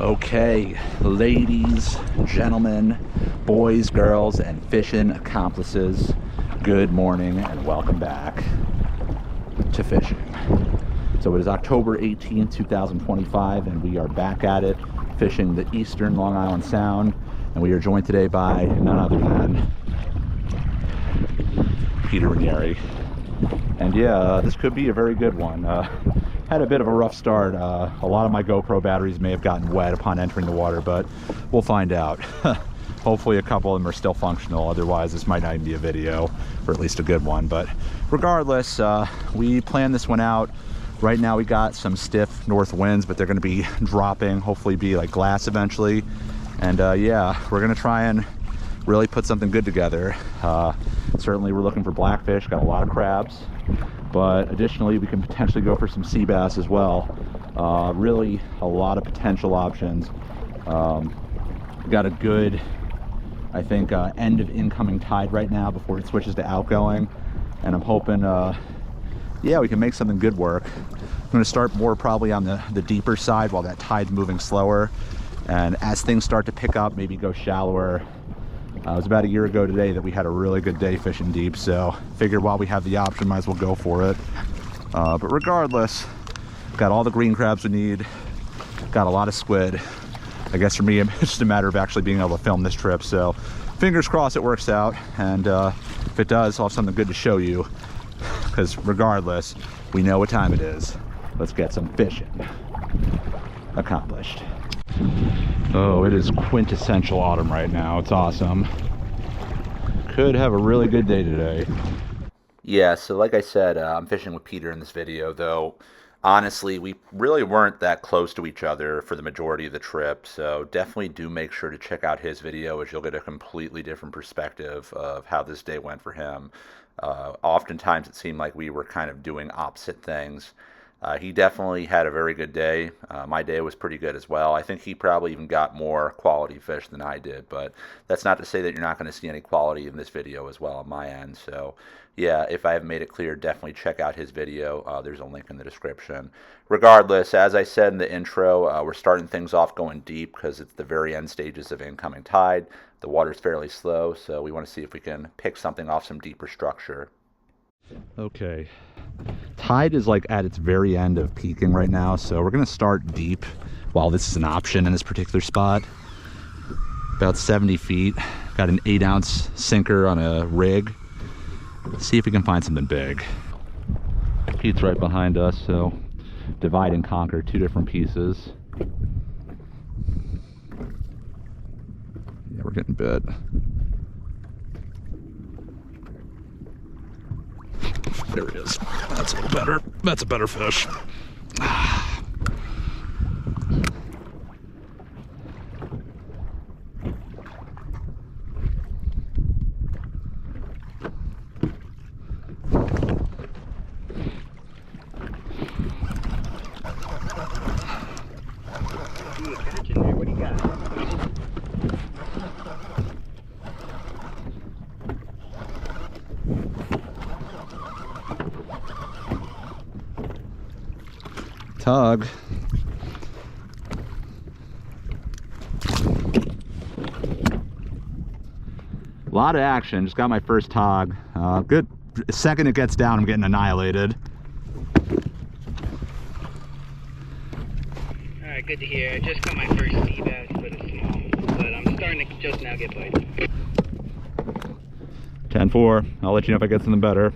Okay, ladies, gentlemen, boys, girls, and fishing accomplices, good morning and welcome back to fishing. So it is October 18th, 2025, and we are back at it, fishing the eastern Long Island Sound, and we are joined today by none other than Peter and Gary. And yeah, this could be a very good one. Had a bit of a rough start. A lot of my GoPro batteries may have gotten wet upon entering the water, but we'll find out. Hopefully a couple of them are still functional, otherwise this might not even be a video, or at least a good one. But regardless, we planned this one out. Right now we got some stiff north winds, but they're going to be dropping, hopefully be like glass eventually. And yeah, we're going to try and really put something good together. Certainly we're looking for blackfish, got a lot of crabs, but additionally we can potentially go for some sea bass as well. Really a lot of potential options. We got a good, I think, end of incoming tide right now before it switches to outgoing, and I'm hoping yeah, we can make something good work. I'm going to start more probably on the deeper side while that tide's moving slower, and as things start to pick up, maybe go shallower. It was about a year ago today that we had a really good day fishing deep, so figured while we have the option, might as well go for it. But regardless, got all the green crabs we need, got a lot of squid. I guess for me, it's just a matter of actually being able to film this trip, so fingers crossed it works out, and if it does, I'll have something good to show you, because regardless, we know what time it is. Let's get some fishing accomplished. Oh, it is quintessential autumn right now. It's awesome. Could have a really good day today. Yeah, so like I said, I'm fishing with Peter in this video, though honestly, we really weren't that close to each other for the majority of the trip, so definitely do make sure to check out his video, as you'll get a completely different perspective of how this day went for him. Oftentimes it seemed like we were kind of doing opposite things. He definitely had a very good day. My day was pretty good as well. I think he probably even got more quality fish than I did, but that's not to say that you're not going to see any quality in this video as well on my end. So yeah, if I haven't made it clear, definitely check out his video. There's a link in the description. Regardless, as I said in the intro, we're starting things off going deep because it's the very end stages of incoming tide. The water's fairly slow, so we want to see if we can pick something off some deeper structure. Okay, tide is like at its very end of peaking right now, so we're going to start deep while this is an option in this particular spot. About 70 feet. Got an 8-ounce sinker on a rig. Let's see if we can find something big. Pete's right behind us, so divide and conquer, two different pieces. Yeah, we're getting bit. There it is. That's a little better. That's a better fish. What do you got? Tug. A lot of action. Just got my first tog. Good. The second it gets down, I'm getting annihilated. All right, good to hear. I just got my first sea bass, but it's small. But I'm starting to just now get bites. 10-4. I'll let you know if I get something better.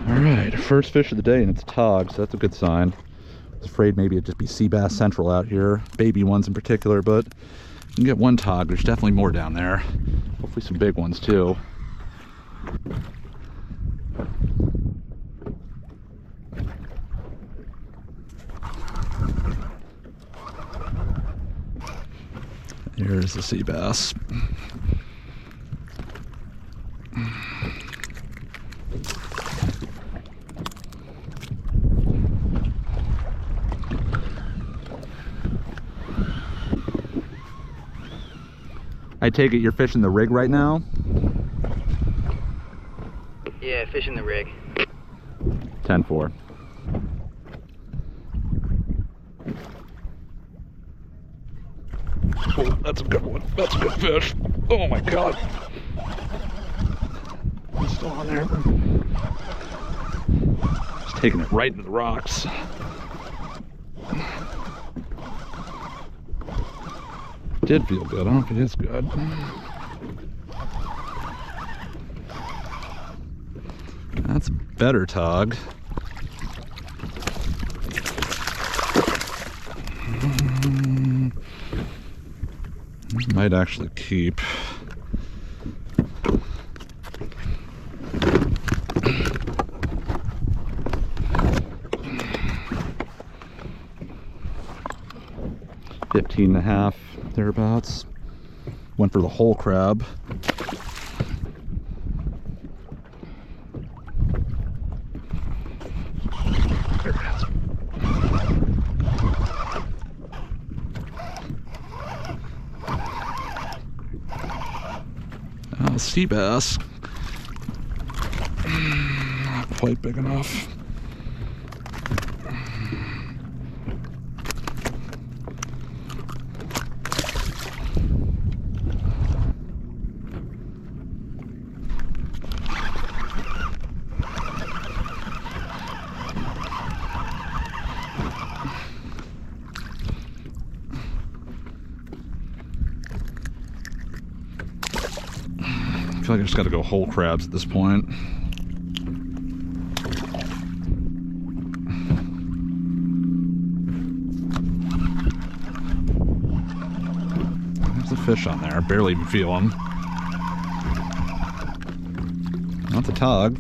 Alright, first fish of the day, and it's a tog, so that's a good sign. I was afraid maybe it'd just be sea bass central out here, baby ones in particular, but you can get one tog. There's definitely more down there. Hopefully some big ones too. Here's the sea bass. I take it you're fishing the rig right now? Yeah, fishing the rig. 10-4. Oh, that's a good one. That's a good fish. Oh my god. It's still on there. Just taking it right into the rocks. Did feel good. I don't know if it is good. That's a better tog. Might actually keep. $15.5 thereabouts. Went for the whole crab. There it is. Sea bass. Not quite big enough. I feel like I just got to go whole crabs at this point. There's a fish on there. I barely even feel him. Not the tog.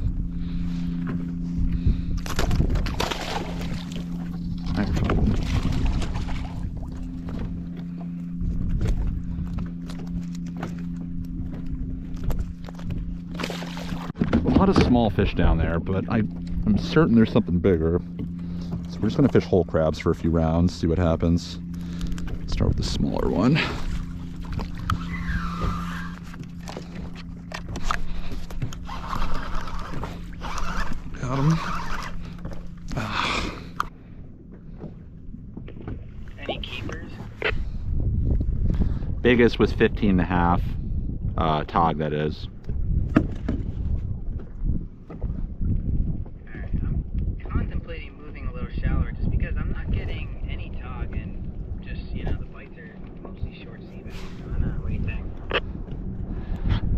A lot of small fish down there, but I'm certain there's something bigger. So we're just gonna fish whole crabs for a few rounds, see what happens. Start with the smaller one. Got him. Any keepers? Biggest was 15.5. Tog, that is.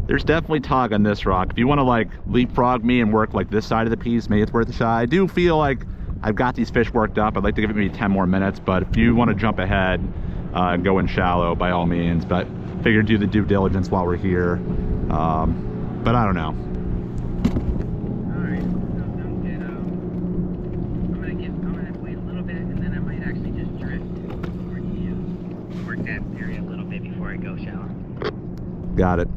There's definitely tog on this rock. If you want to like leapfrog me and work like this side of the piece, maybe it's worth a shot. I do feel like I've got these fish worked up. I'd like to give it maybe 10 more minutes, but if you want to jump ahead and go in shallow, by all means. But figure do the due diligence while we're here. But I don't know. Alright, sounds good. I'm gonna wait a little bit, and then I might actually just drift over to work that area a little bit before I go shallow. Got it.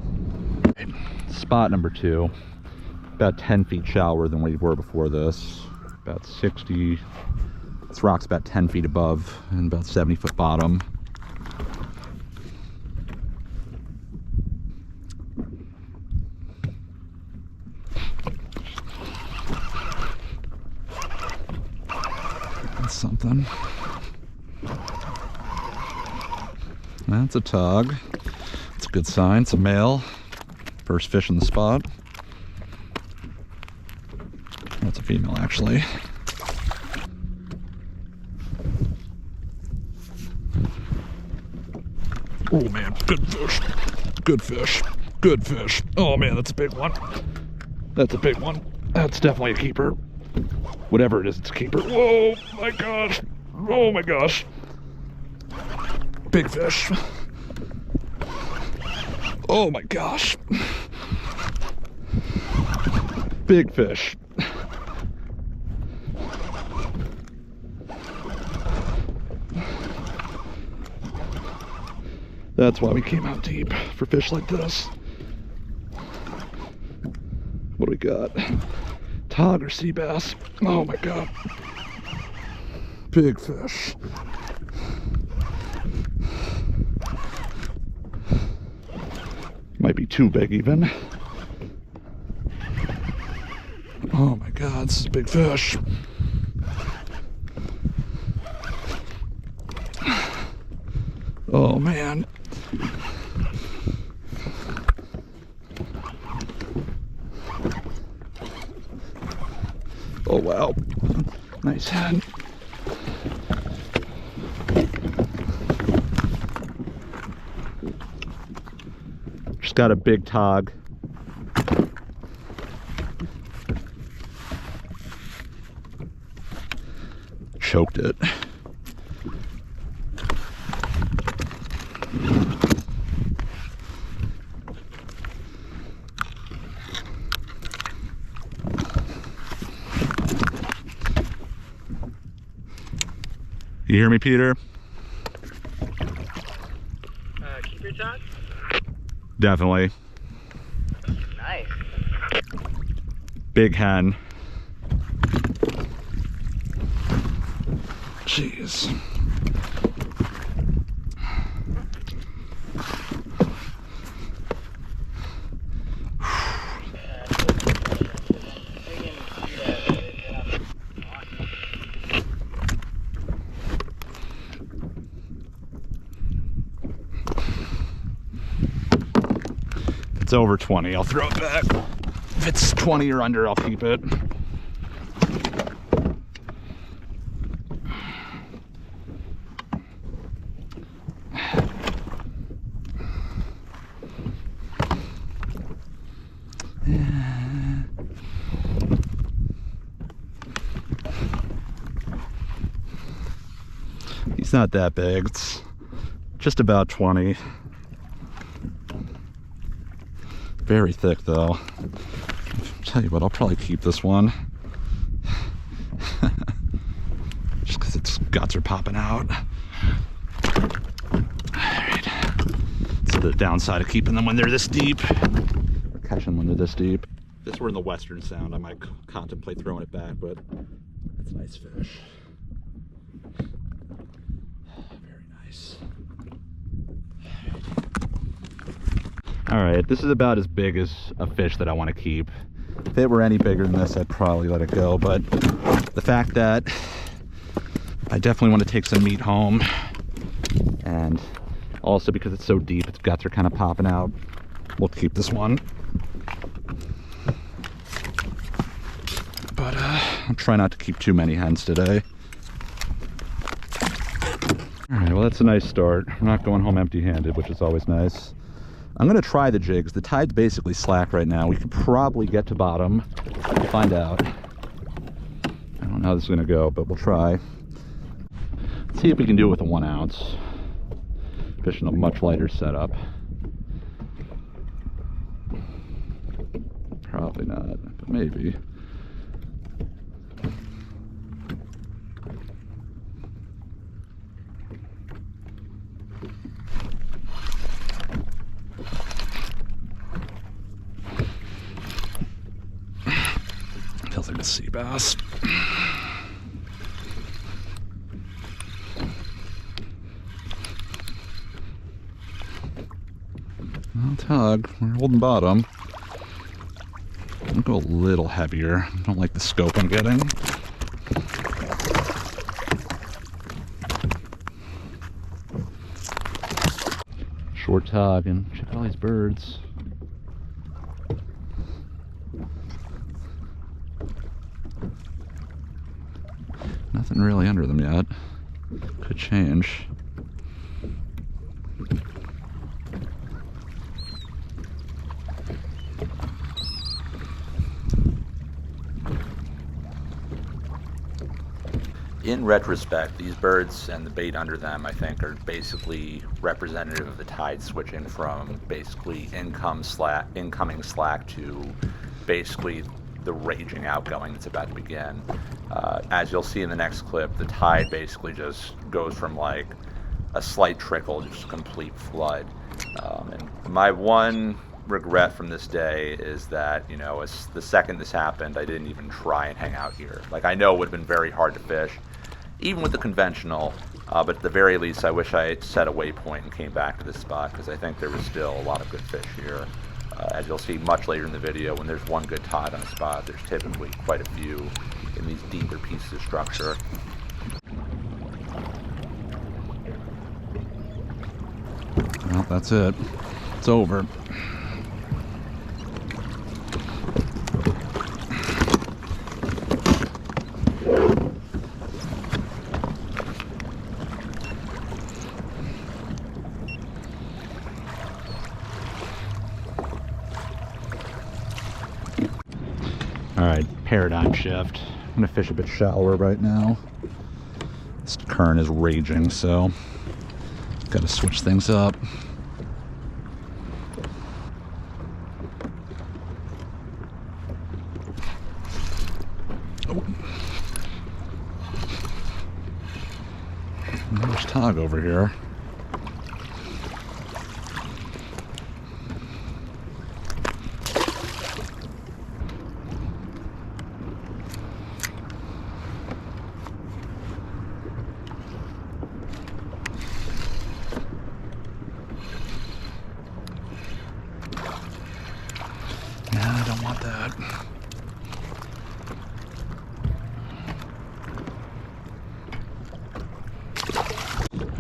Spot number 2, about 10 feet shallower than we were before this. About 60. This rock's about 10 feet above and about 70-foot bottom. That's something. That's a tog. It's a good sign. It's a male. First fish in the spot. That's a female, actually. Oh man, good fish. Good fish. Good fish. Oh man, that's a big one. That's a big one. That's definitely a keeper. Whatever it is, it's a keeper. Whoa, my gosh. Oh my gosh. Big fish. Oh my gosh. Big fish. That's why we came out deep, for fish like this. What do we got? Tog or sea bass? Oh my god. Big fish. Might be too big even. Oh my God, this is a big fish. Oh man. Oh wow, nice head. Just got a big tog. Choked it. You hear me, Peter? Keep your tog? Definitely. Nice. Big hen. Jeez. It's over 20, I'll throw it back. If it's 20 or under, I'll keep it. He's not that big, it's just about 20. Very thick though. I'll tell you what, I'll probably keep this one. Just because its guts are popping out. Alright. So the downside of keeping them when they're this deep, or catching them when they're this deep. If this were in the Western Sound, I might contemplate throwing it back, but that's a nice fish. Very nice. All right, this is about as big as a fish that I want to keep. If it were any bigger than this, I'd probably let it go, but the fact that I definitely want to take some meat home, and also because it's so deep, its guts are kind of popping out, we'll keep this one. But I'll try not to keep too many hens today. All right, well, that's a nice start. I'm not going home empty-handed, which is always nice. I'm gonna try the jigs. The tide's basically slack right now. We could probably get to bottom. We'll find out. I don't know how this is gonna go, but we'll try. Let's see if we can do it with a 1 ounce. Fishing a much lighter setup. Probably not, but maybe. Feels like a sea bass. Well, tug, we're holding bottom. I'll go a little heavier. I don't like the scope I'm getting. Short tug, and check out all these birds. Nothing really under them yet. Could change. In retrospect, these birds and the bait under them, I think, are basically representative of the tide switching from basically incoming slack to basically the raging outgoing that's about to begin. As you'll see in the next clip, the tide basically just goes from like a slight trickle, just a complete flood. And my one regret from this day is that, you know, as the second this happened, I didn't even try and hang out here. Like, I know it would have been very hard to fish, even with the conventional, But at the very least, I wish I had set a waypoint and came back to this spot, because I think there was still a lot of good fish here. As you'll see much later in the video, when there's one good tide on a spot, there's typically quite a few in these deeper pieces of structure. Well, that's it. It's over. Alright, paradigm shift. I'm gonna fish a bit shallower right now. This current is raging, so gotta switch things up. Oh. There's Tog over here. I don't want that.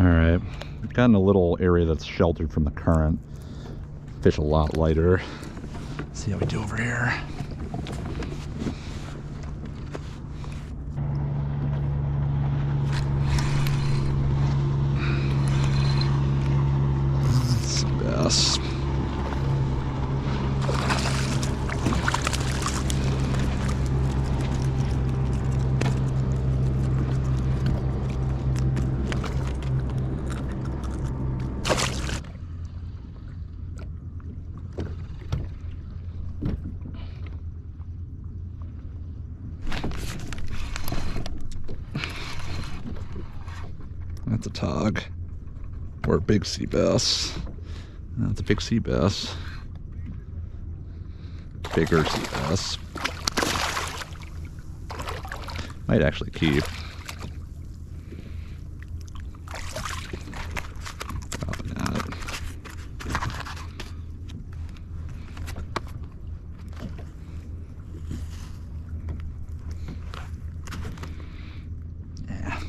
Alright, we've gotten a little area that's sheltered from the current. Fish a lot lighter. Let's see how we do over here. Sea bass. That's a tog, or a big sea bass. That's a big sea bass. Bigger sea bass. Might actually keep. Probably not. Yeah.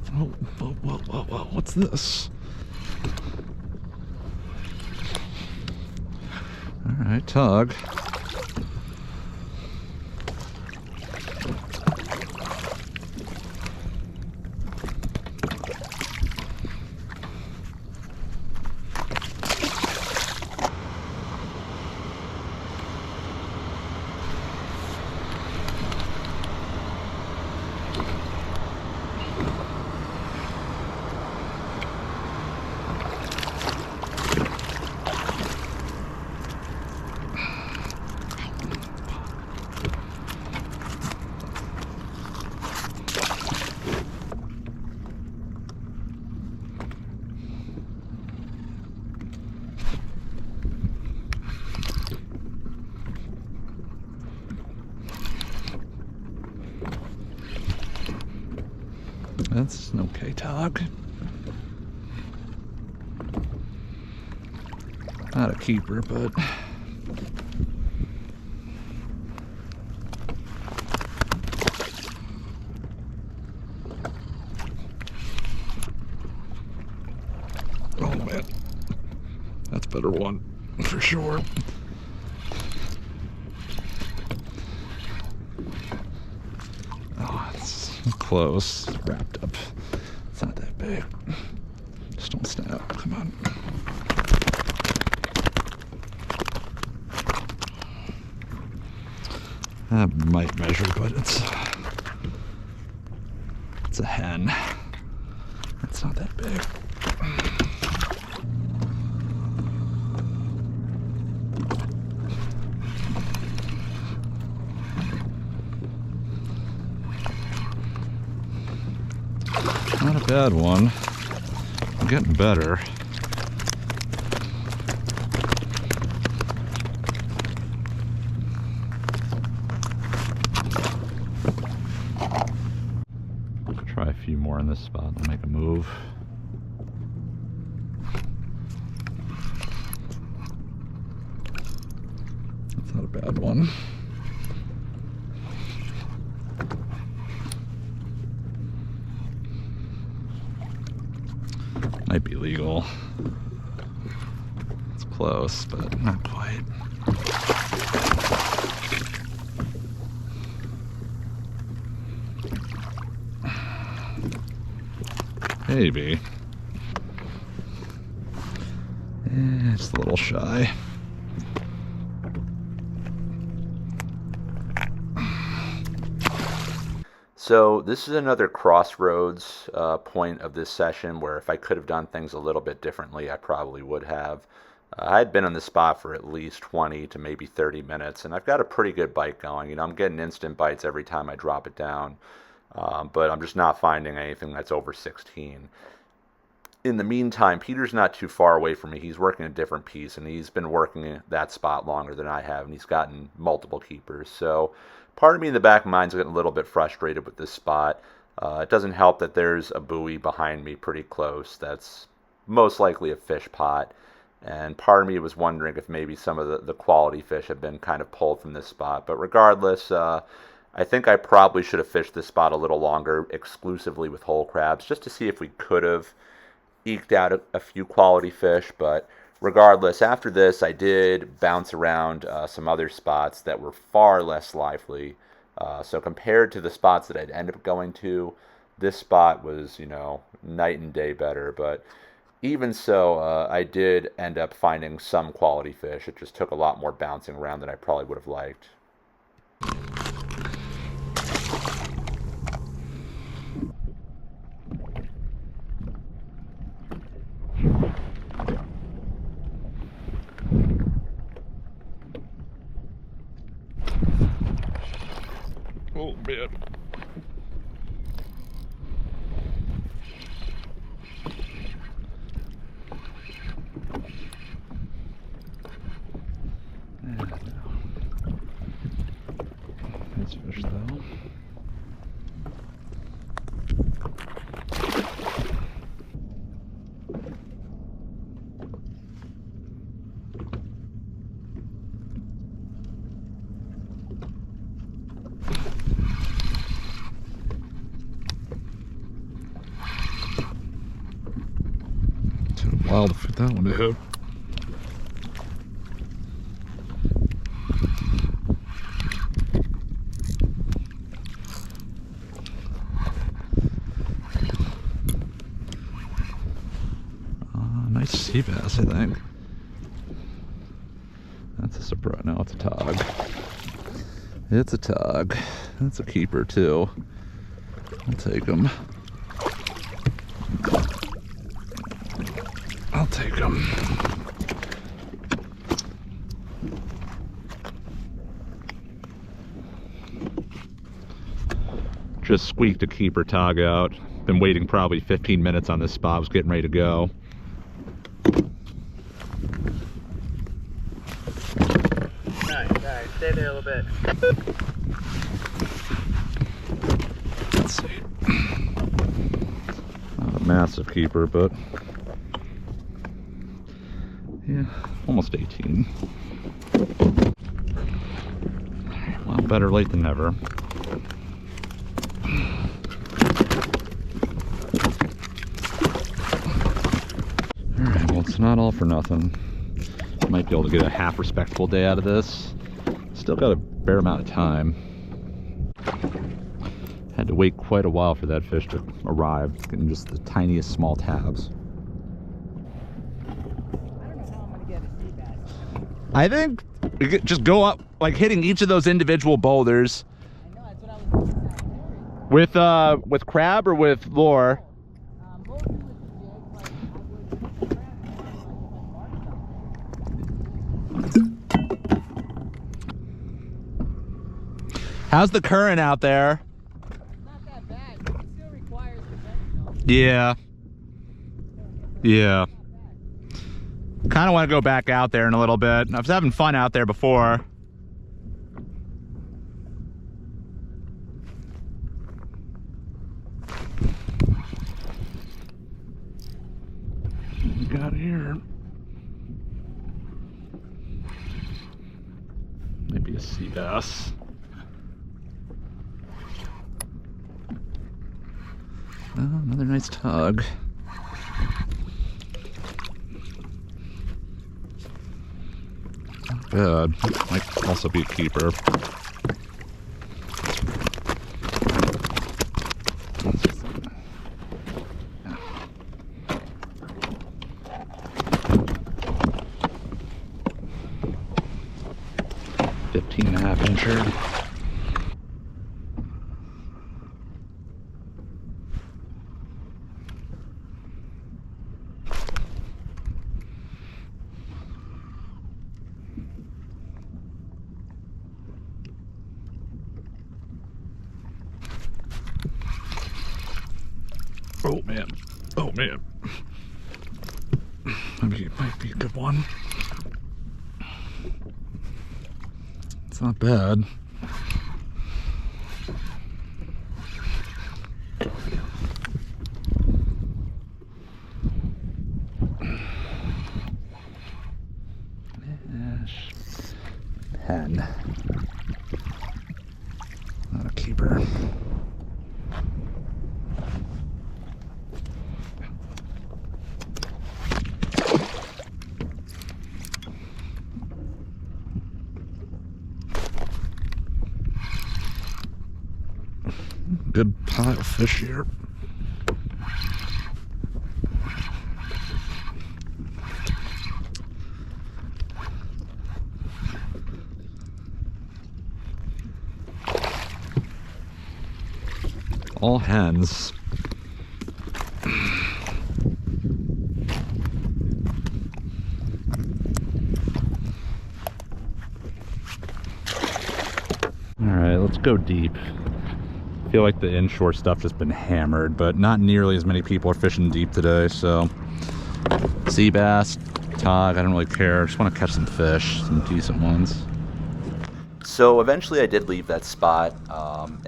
Whoa, what's this? Alright, tug. That's an okay tog. Not a keeper, but oh man, that's a better one for sure. Oh, it's close. It's wrapped up. It's not that big. Just don't snap. Come on. That might measure, but it's a hen. It's not that big. Not a bad one. I'm getting better. few more in this spot and make a move. That's not a bad one. Might be legal. It's close, but not quite. Maybe. Yeah, just a little shy. So this is another crossroads point of this session where if I could have done things a little bit differently, I probably would have. I had been on the spot for at least 20 to maybe 30 minutes, and I've got a pretty good bite going. You know, I'm getting instant bites every time I drop it down, but I'm just not finding anything that's over 16. In the meantime, Peter's not too far away from me. He's working a different piece, and he's been working that spot longer than I have, and he's gotten multiple keepers. So part of me in the back of my mind's getting a little bit frustrated with this spot. It doesn't help that there's a buoy behind me pretty close that's most likely a fish pot. And part of me was wondering if maybe some of the quality fish have been kind of pulled from this spot. But regardless, I think I probably should have fished this spot a little longer exclusively with whole crabs just to see if we could have eked out a few quality fish. But regardless, after this, I did bounce around some other spots that were far less lively. So compared to the spots that I'd end up going to, this spot was, you know, night and day better. But even so, I did end up finding some quality fish. It just took a lot more bouncing around than I probably would have liked. Oh, man. Nice fish, though. Wild to fit that one to hit. Nice sea bass, I think. That's a surprise. No, it's a tog. It's a tog. That's a keeper too. I'll take him. I'll take him. Just squeaked a keeper tog out. Been waiting probably 15 minutes on this spot. I was getting ready to go. Alright, stay there a little bit. Let's see. Not a massive keeper, but yeah, almost 18. Well, better late than never. Alright, well, it's not all for nothing. Might be able to get a half respectable day out of this. Still got a fair amount of time. Had to wait quite a while for that fish to arrive, getting just the tiniest small tabs. I think just go up, like hitting each of those individual boulders. I know, that's what I was thinking. With crab or with lure? Mostly with the jig, How's the current out there? it's not that bad, but it still requires protection. Yeah. Yeah. Kind of want to go back out there in a little bit. I was having fun out there before. got here? Maybe a sea bass. Oh, another nice tug. Not bad. Might also be a keeper. .5 incher. Oh man, oh man. Maybe it might be a good one. It's not bad. Hen. Not a keeper. Good pile of fish here. All hens. All right, let's go deep. I feel like the inshore stuff just been hammered, but not nearly as many people are fishing deep today, so sea bass, tautog, I don't really care. Just want to catch some fish, some decent ones. So eventually I did leave that spot,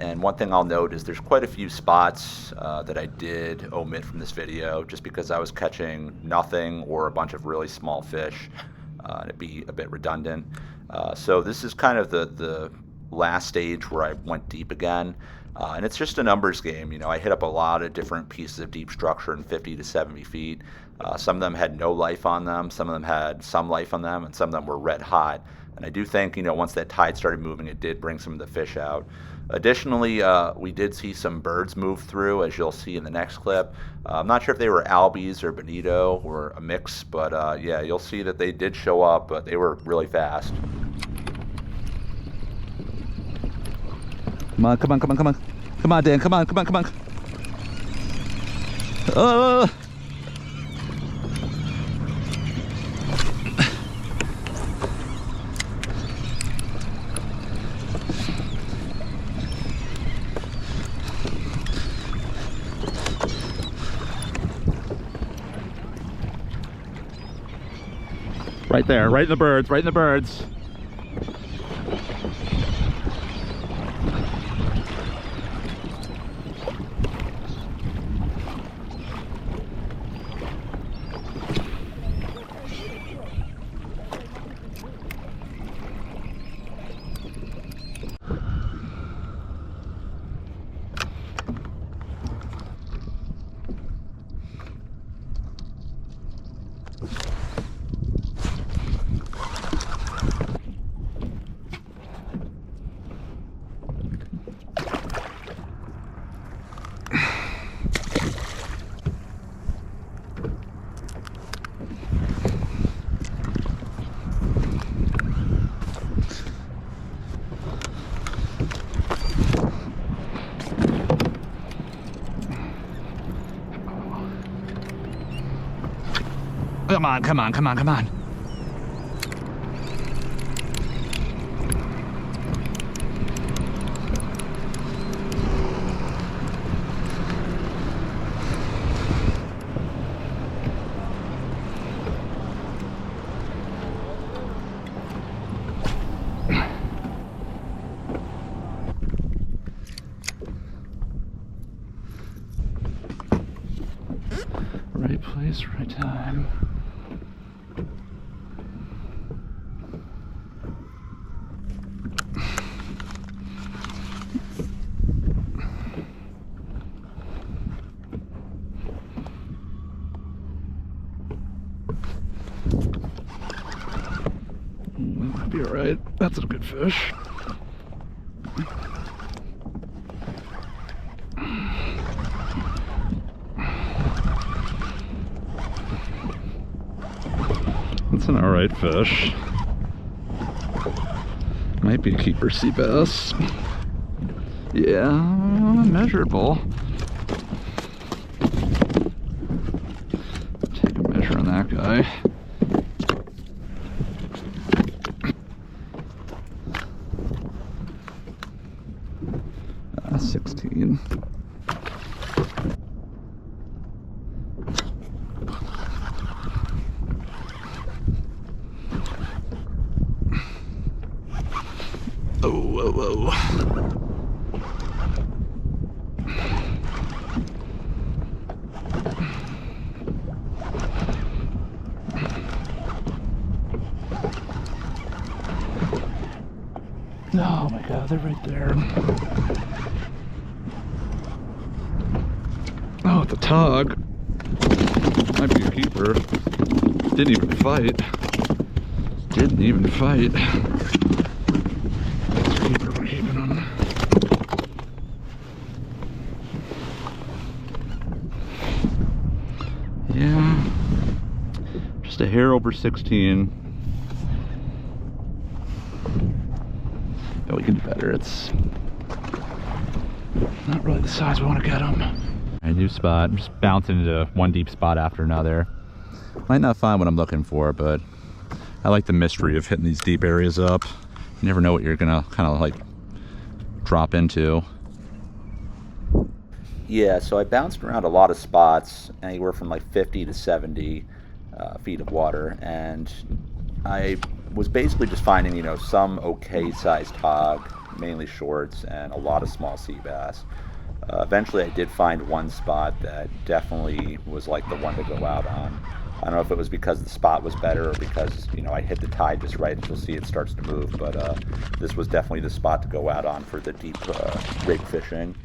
and one thing I'll note is there's quite a few spots that I did omit from this video just because I was catching nothing or a bunch of really small fish, and it'd be a bit redundant. So this is kind of the last stage where I went deep again, and it's just a numbers game. You know, I hit up a lot of different pieces of deep structure in 50 to 70 feet. Some of them had no life on them, some of them had some life on them, and some of them were red hot. And I do think, you know, once that tide started moving, it did bring some of the fish out. Additionally, we did see some birds move through, as you'll see in the next clip. I'm not sure if they were albies or bonito or a mix, but yeah, you'll see that they did show up, but they were really fast. Come on, come on, come on, come on. Come on, Dan, come on, come on, come on. Oh! Right there, right in the birds, right in the birds. Come on, come on, come on, come on. Right place, right time. That's a good fish. That's an alright fish. Might be a keeper sea bass. Yeah, measurable. Take a measure on that guy. 16. Oh, whoa, whoa. Oh my God, they're right there. Oh, it's a tautog. Might be a keeper. Didn't even fight. Didn't even fight. It's a keeper, we're keeping him. Yeah. Just a hair over 16. But we can do better. It's not really the size we want to get them. A new spot. I'm just bouncing into one deep spot after another. Might not find what I'm looking for, but I like the mystery of hitting these deep areas up. You never know what you're gonna kind of like drop into. Yeah, so I bounced around a lot of spots, anywhere from like 50 to 70 feet of water, and I was basically just finding, you know, some okay sized hog, mainly shorts, and a lot of small sea bass. Eventually I did find one spot that definitely was like the one to go out on. I don't know if it was because the spot was better or because, you know, I hit the tide just right as you'll see it starts to move, but this was definitely the spot to go out on for the deep rig fishing.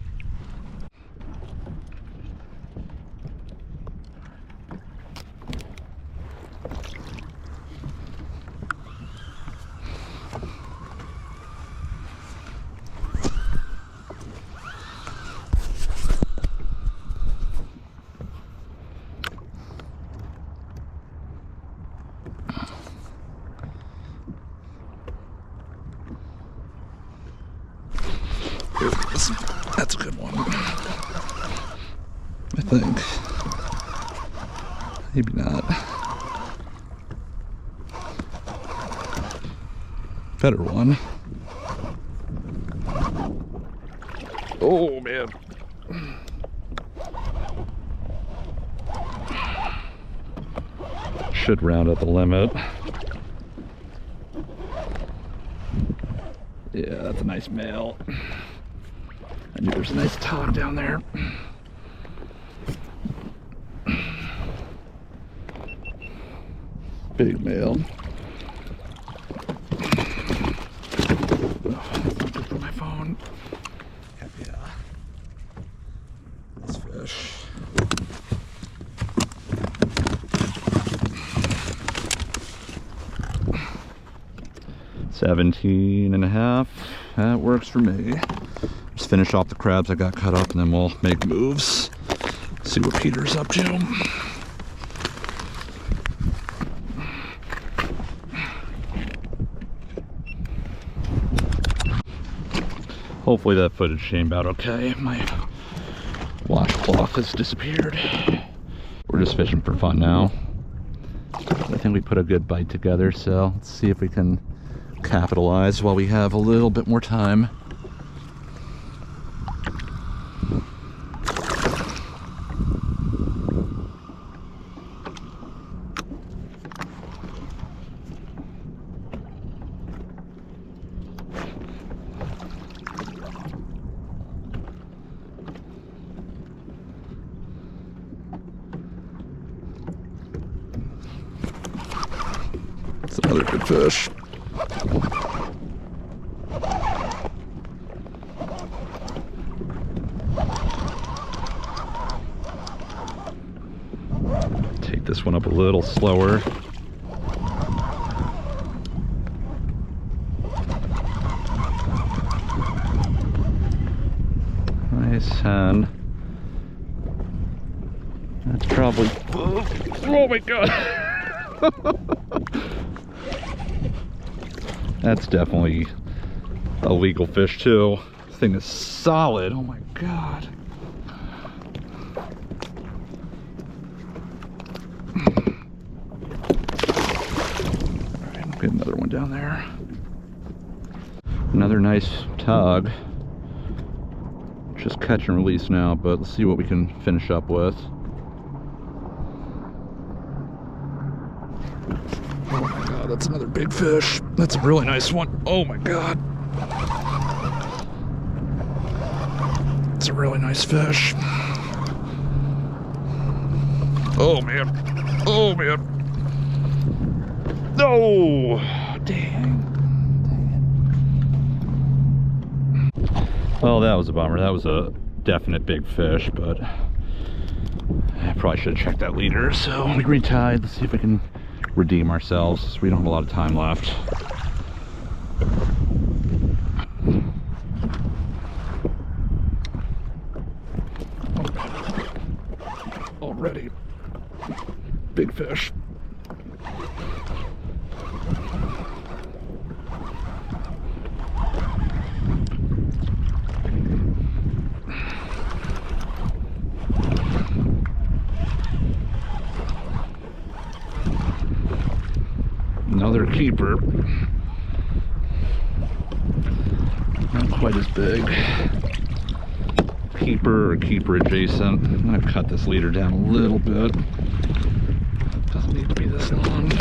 That's a good one. I think. Maybe not. Better one. Oh man. Should round out the limit. Yeah, that's a nice male. I knew there's a nice tautog down there. Big male. Oh, that's not good for my phone. Yeah. Let's fish. $17.5. That works for me. Just finish off the crabs I got cut up and then we'll make moves. See what Peter's up to. Hopefully that footage came out okay. My washcloth has disappeared. We're just fishing for fun now. I think we put a good bite together, so let's see if we can capitalize while we have a little bit more time. It's another good fish. Take this one up a little slower. nice hen. That's probably, oh my god. That's definitely a legal fish too. This thing is solid. Oh my god. Alright, I'll get another one down there. Another nice tug. Just catch and release now, but let's see what we can finish up with. Oh my god, that's another big fish. That's a really nice one. Oh my god. It's a really nice fish. Oh man. Oh man. No! Dang. Well, that was a bummer. That was a definite big fish, but I probably should have checked that leader. So we retied. Let's see if we can redeem ourselves. We don't have a lot of time left. Already. Big fish. Another keeper. Not quite as big. Keeper or keeper adjacent. I'm gonna cut this leader down a little bit. Doesn't need to be this long.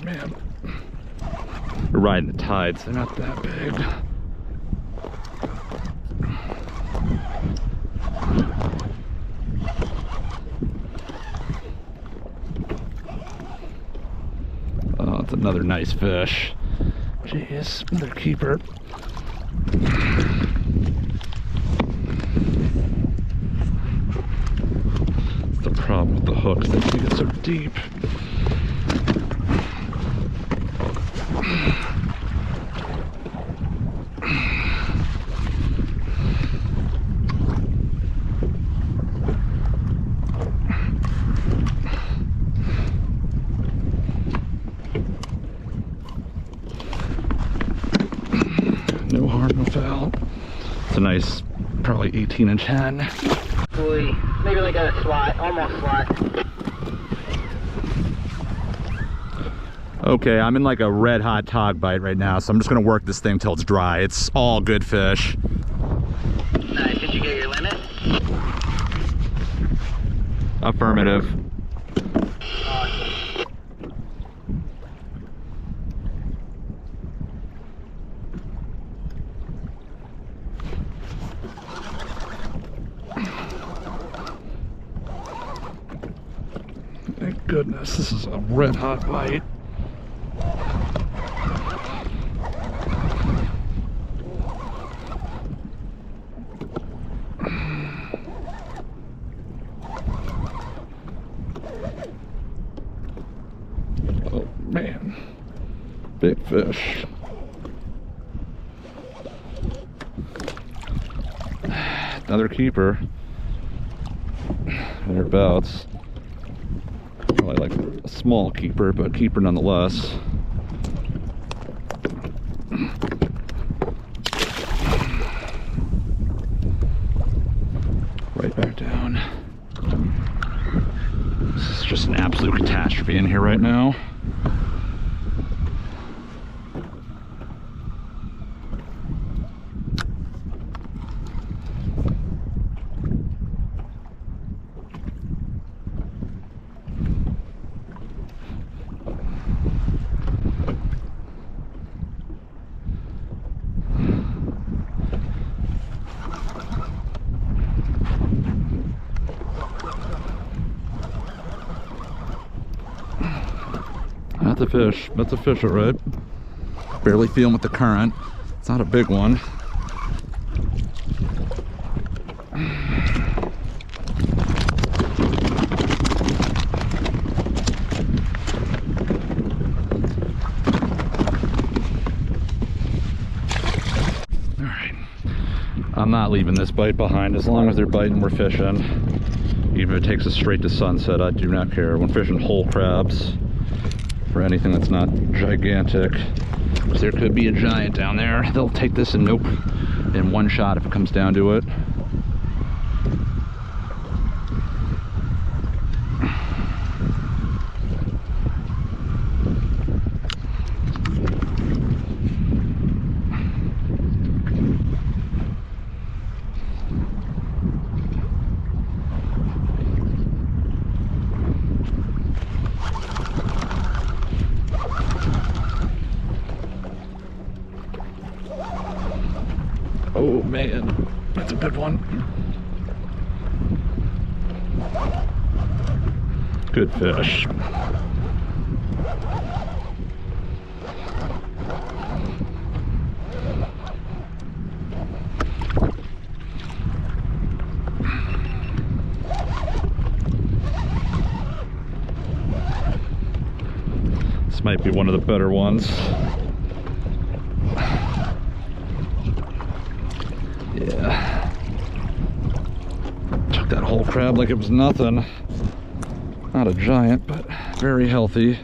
Man, we're riding the tides, they're not that big. Oh, it's another nice fish. Jeez, another keeper. That's the problem with the hooks, they can get so deep. No harm, no foul. It's a nice, probably 18-inch hen. Boy, maybe like a slot, almost slot. Okay, I'm in like a red hot tog bite right now, so I'm just gonna work this thing till it's dry. It's all good fish. Nice, did you get your limit? Affirmative. Awesome. Thank goodness, this is a red hot bite. Oh man, big fish. Another keeper. Thereabouts. Probably like a small keeper, but keeper nonetheless. Right back down. This is just an absolute catastrophe in here right now. a fish. That's a fish, all right. Barely feeling with the current. It's not a big one. All right. I'm not leaving this bite behind. As long as they're biting, we're fishing. Even if it takes us straight to sunset, I do not care. When fishing whole crabs, for anything that's not gigantic, because there could be a giant down there, they'll take this and nope, in one shot if it comes down to it. Oh man, that's a good one. Good fish. This might be one of the better ones. Yeah. Took that whole crab like it was nothing. Not a giant, but very healthy.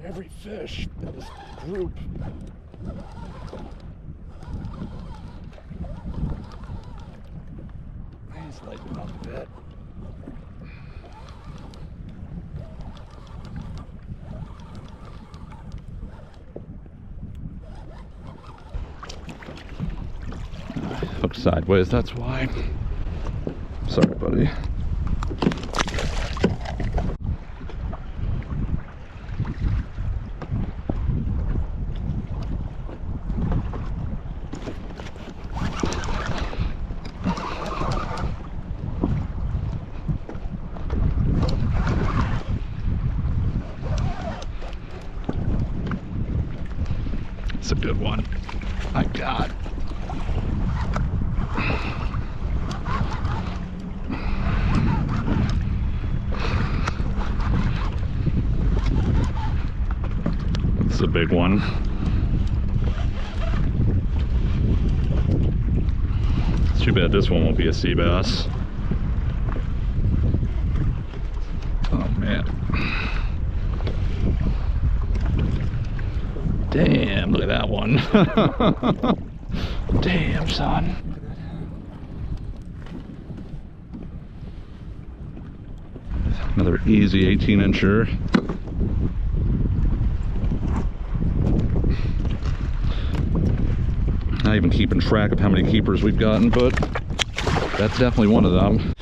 Every fish in this group. Let's lighten up a bit. Hooked sideways, that's why. Sorry, buddy. It's a good one. My God. It's a big one. It's too bad this one won't be a sea bass. Oh man. Damn, look at that one. Damn, son. Another easy 18-incher. Not even keeping track of how many keepers we've gotten, but that's definitely one of them.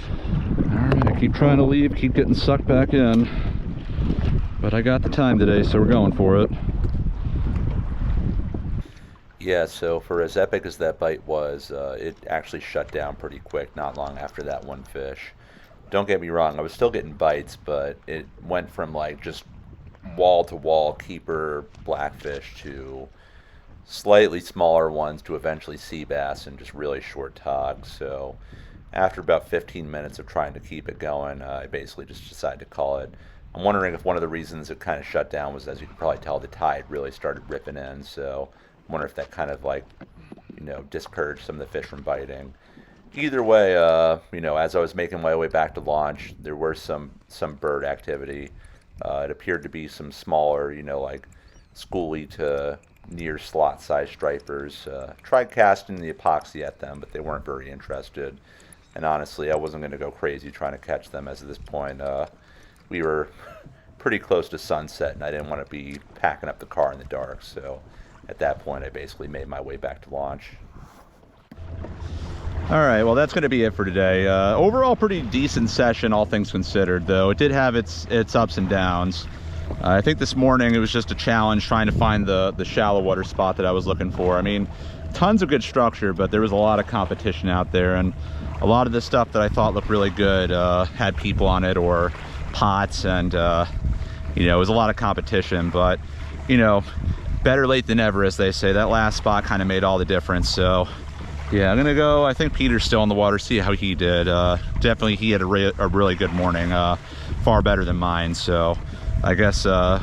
Alright, keep trying to leave, keep getting sucked back in. But I got the time today, so we're going for it. Yeah, so for as epic as that bite was, it actually shut down pretty quick not long after that one fish. Don't get me wrong, I was still getting bites, but it went from like just wall-to-wall keeper blackfish to slightly smaller ones to eventually sea bass and just really short togs. So after about 15 minutes of trying to keep it going, I basically just decided to call it. I'm wondering if one of the reasons it kind of shut down was, as you can probably tell, the tide really started ripping in, so I wonder if that kind of like, you know, discouraged some of the fish from biting. Either way, you know, as I was making my way back to launch, there were some bird activity. It appeared to be some smaller, you know, like schoolie to near slot size stripers. Tried casting the epoxy at them, but they weren't very interested. And honestly, I wasn't going to go crazy trying to catch them, as at this point we were pretty close to sunset and I didn't want to be packing up the car in the dark. So at that point, I basically made my way back to launch. All right, well, that's going to be it for today. Overall, pretty decent session, all things considered, though. It did have its ups and downs. I think this morning it was just a challenge trying to find the shallow water spot that I was looking for. I mean, tons of good structure, but there was a lot of competition out there, and a lot of the stuff that I thought looked really good had people on it or pots, and you know, it was a lot of competition. But you know, better late than never, as they say. That last spot kind of made all the difference. So yeah, I'm gonna go. I think Peter's still in the water, see how he did. Definitely he had a really good morning, far better than mine. So I guess the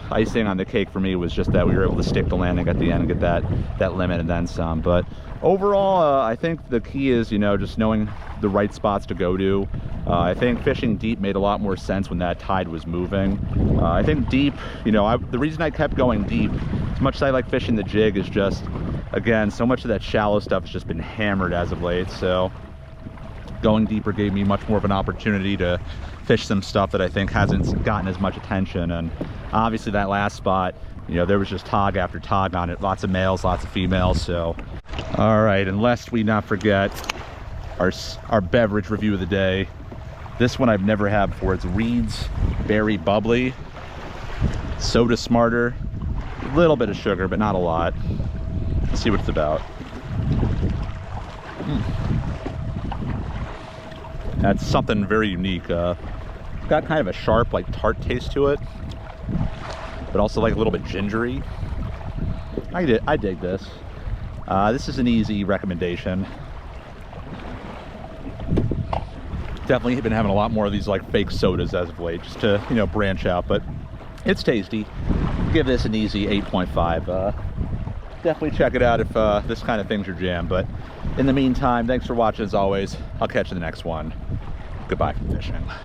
icing on the cake for me was just that we were able to stick the landing at the end and get that limit and then some. But overall, I think the key is, you know, just knowing the right spots to go to. I think fishing deep made a lot more sense when that tide was moving. I think deep, you know, the reason I kept going deep, as much as I like fishing the jig, is just, again, so much of that shallow stuff has just been hammered as of late. So going deeper gave me much more of an opportunity to fish some stuff that I think hasn't gotten as much attention. And obviously that last spot, you know, there was just tog after tog on it, lots of males, lots of females. So all right, and lest we not forget our beverage review of the day. This one I've never had before. It's Reed's Berry Bubbly, soda smarter, a little bit of sugar but not a lot. Let's see what it's about. That's something very unique. Got kind of a sharp, like, tart taste to it, but also like a little bit gingery. I dig this. This is an easy recommendation. Definitely been having a lot more of these like fake sodas as of late, just to, you know, branch out, but it's tasty. Give this an easy 8.5. Definitely check it out if this kind of thing's your jam. But in the meantime, thanks for watching as always. I'll catch you in the next one. Goodbye from fishing.